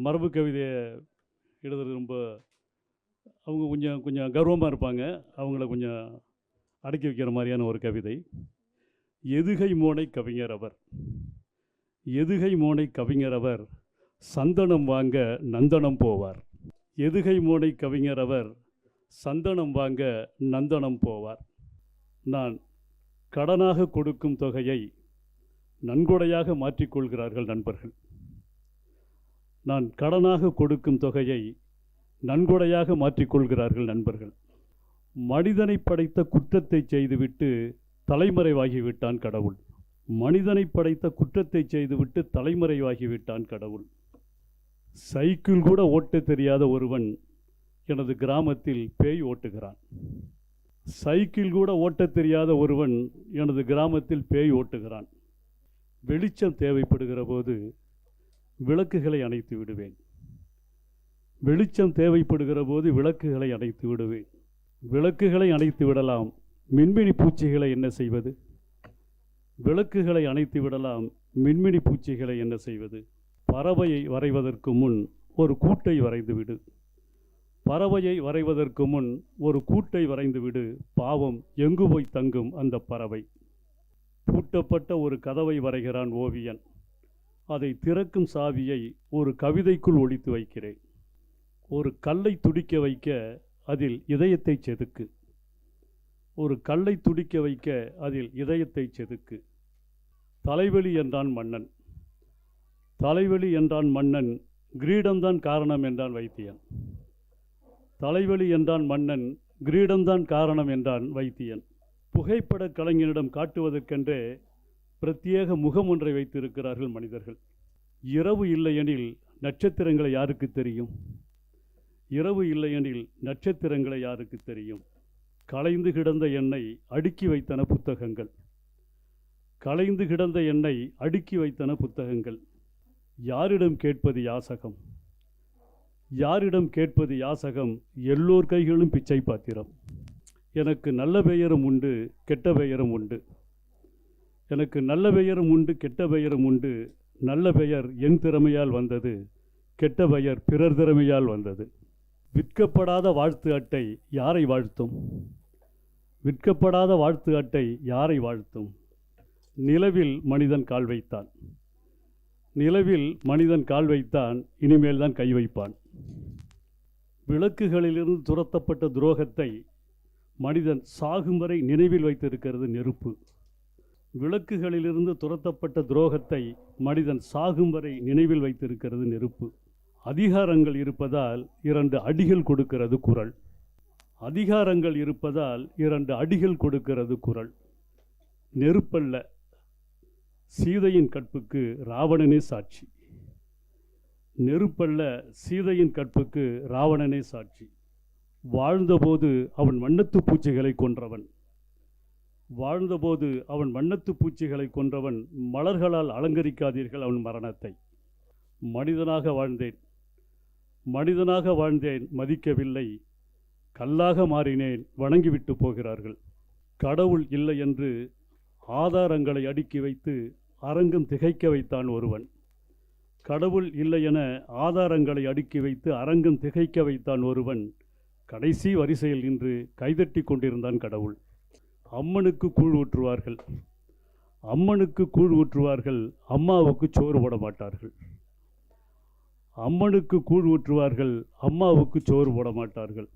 மரபு கவிதையை எழுதுறது ரொம்ப அவங்க கொஞ்சம் கொஞ்சம் கர்வமாக இருப்பாங்க. அவங்கள கொஞ்சம் அடக்கி வைக்கிற மாதிரியான ஒரு கவிதை. எதுகை மோனை கவிஞர் அவர், எதுகை மோனை கவிஞர் அவர், சந்தனம் வாங்க நந்தனம் போவார். எதுகை மோனை கவிஞர் அவர், சந்தனம் வாங்க நந்தனம் போவார். நான் கடனாக கொடுக்கும் தொகையை நன்கொடையாக மாற்றிக்கொள்கிறார்கள் நண்பர்கள். நான் கடனாக கொடுக்கும் தொகையை நன்கொடையாக மாற்றிக்கொள்கிறார்கள் நண்பர்கள். மனிதனை படைத்த குற்றத்தை செய்துவிட்டு தலைமறைவாகிவிட்டான் கடவுள். மனிதனை படைத்த குற்றத்தை செய்துவிட்டு தலைமறைவாகிவிட்டான் கடவுள். சைக்கிள் கூட ஓட்ட தெரியாத ஒருவன் எனது கிராமத்தில் பேய் ஓட்டுகிறான். சைக்கிள் கூட ஓட்ட தெரியாத ஒருவன் எனது கிராமத்தில் பேய் ஓட்டுகிறான். வெளிச்சம் தேவைப்படுகிற போது விளக்குகளை அணைத்து விடுவேன். வெளிச்சம் தேவைப்படுகிற போது விளக்குகளை அணைத்து விடுவேன். விளக்குகளை அணைத்து விடலாம், மின்மினி பூச்சிகளை என்ன செய்வது? விளக்குகளை அணைத்து விடலாம், மின்மினி பூச்சிகளை என்ன செய்வது? பறவையை வரைவதற்கு முன் ஒரு கூட்டை வரைந்துவிடு. பறவையை வரைவதற்கு முன் ஒரு கூட்டை வரைந்துவிடு. பாவம், எங்கு போய் தங்கும் அந்த பறவை? பூட்டப்பட்ட ஒரு கதவை வரைகிறான் ஓவியன். அதை திறக்கும் சாவியை ஒரு கவிதைக்குள் ஒளித்து வைக்கிறேன். ஒரு கல்லை துடிக்க வைக்க அதில் இதயத்தை செதுக்கு. ஒரு கல்லை துடிக்க வைக்க அதில் இதயத்தை செதுக்கு. தலைவலி என்றான் மன்னன். தலைவலி என்றான் மன்னன், கிரீடம்தான் காரணம் என்றான் வைத்தியன். தலைவலி என்றான் மன்னன், கிரீடம்தான் காரணம் என்றான் வைத்தியன். புகைப்பட கலைஞனிடம் காட்டுவதற்கென்றே பிரத்யேக முகம் ஒன்றை வைத்திருக்கிறார்கள் மனிதர்கள். இரவு இல்லையெனில் நட்சத்திரங்களை யாருக்கு தெரியும்? இரவு இல்லையெனில் நட்சத்திரங்களை யாருக்கு தெரியும்? கலைந்து கிடந்த எண்ணை அடுக்கி வைத்தன புத்தகங்கள். கலைந்து கிடந்த எண்ணை அடுக்கி வைத்தன புத்தகங்கள். யாரிடம் கேட்பது யாசகம்? யாரிடம் கேட்பது யாசகம்? எல்லோர் கைகளும் பிச்சை பாத்திரம். எனக்கு நல்ல பெயரும் உண்டு, கெட்ட பெயரும் உண்டு. எனக்கு நல்ல பெயரும் உண்டு, கெட்ட பெயரும் உண்டு. நல்ல பெயர் என் திறமையால் வந்தது, கெட்ட பெயர் பிறர் திறமையால் வந்தது. விற்கப்படாத வாழ்த்து அட்டை யாரை வாழ்த்தும்? விற்கப்படாத வாழ்த்து அட்டை யாரை வாழ்த்தும்? நிலவில் மனிதன் கால் வைத்தான். நிலவில் மனிதன் கால் வைத்தான், இனிமேல் தான் கை வைப்பான். விளக்குகளிலிருந்து துரத்தப்பட்ட துரோகத்தை மனிதன் சாகும் வரை நினைவில் வைத்திருக்கிறது நெருப்பு. விளக்குகளிலிருந்து துரத்தப்பட்ட துரோகத்தை மனிதன் சாகும் வரை நினைவில் வைத்திருக்கிறது நெருப்பு. அதிகாரங்கள் இருப்பதால் 2 அடிகள் கொடுக்கிறது குரல். அதிகாரங்கள் இருப்பதால் 2 அடிகள் கொடுக்கிறது குரல். நெருப்பல்ல, சீதையின் கற்புக்கு ராவணனே சாட்சி. நெருப்பல்ல, சீதையின் கற்புக்கு ராவணனே சாட்சி. வாழ்ந்தபோது அவன் வண்ணத்து பூச்சிகளை கொன்றவன். வாழ்ந்தபோது அவன் வண்ணத்து பூச்சிகளை கொன்றவன். மலர்களால் அலங்கரிக்காதீர்கள் அவன் மரணத்தை. மனிதனாக வாழ்ந்தேன், மனிதனாக வாழ்ந்தேன், மதிக்கவில்லை. கல்லாக மாறினேன், வணங்கிவிட்டு போகிறார்கள். கடவுள் இல்லை என்று ஆதாரங்களை அடுக்கி வைத்து அரங்கம் திகைக்க வைத்தான் ஒருவன். கடவுள் இல்லை என ஆதாரங்களை அடுக்கி வைத்து அரங்கம் திகைக்க வைத்தான் ஒருவன். கடைசி வரிசையில் நின்று கைதட்டி கொண்டிருந்தான் கடவுள். அம்மனுக்கு கூழ் ஊற்றுவார்கள், அம்மனுக்கு கூழ் ஊற்றுவார்கள், அம்மாவுக்கு சோறு போட மாட்டார்கள். அம்மனுக்கு கூழ் ஊற்றுவார்கள், அம்மாவுக்கு சோறு போட மாட்டார்கள்.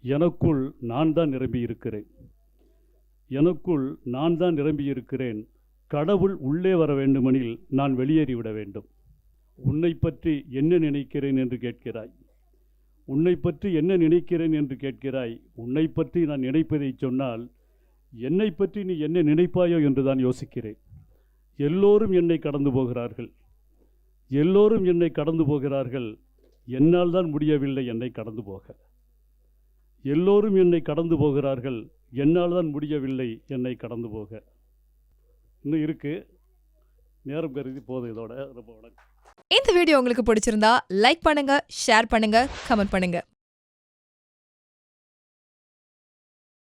எனக்குள் நான் தான் நிரம்பி இருக்கிறேன். எனக்குள் நான் தான் நிரம்பி இருக்கிறேன். கடவுள் உள்ளே வர வேண்டுமெனில் நான் வெளியேறிவிட வேண்டும். உன்னை பற்றி என்ன நினைக்கிறேன் என்று கேட்கிறாய். உன்னை பற்றி என்ன நினைக்கிறேன் என்று கேட்கிறாய். உன்னை பற்றி நான் நினைப்பதை சொன்னால் என்னை பற்றி நீ என்ன நினைப்பாயோ என்று தான் யோசிக்கிறேன். எல்லோரும் என்னை கடந்து போகிறார்கள், எல்லோரும் என்னை கடந்து போகிறார்கள். என்னால் தான் முடியவில்லை என்னை கடந்து போக. எல்லோரும் என்னை கடந்து போகிறார்கள், என்னால் தான் முடியவில்லை என்னை கடந்து போக. இன்னும் இருக்கு, நேரம் கருதி போதும். இதோட ரொம்ப வணக்கம். இந்த வீடியோ உங்களுக்கு பிடிச்சிருந்தா லைக் பண்ணுங்க, ஷேர் பண்ணுங்க, கமெண்ட் பண்ணுங்க.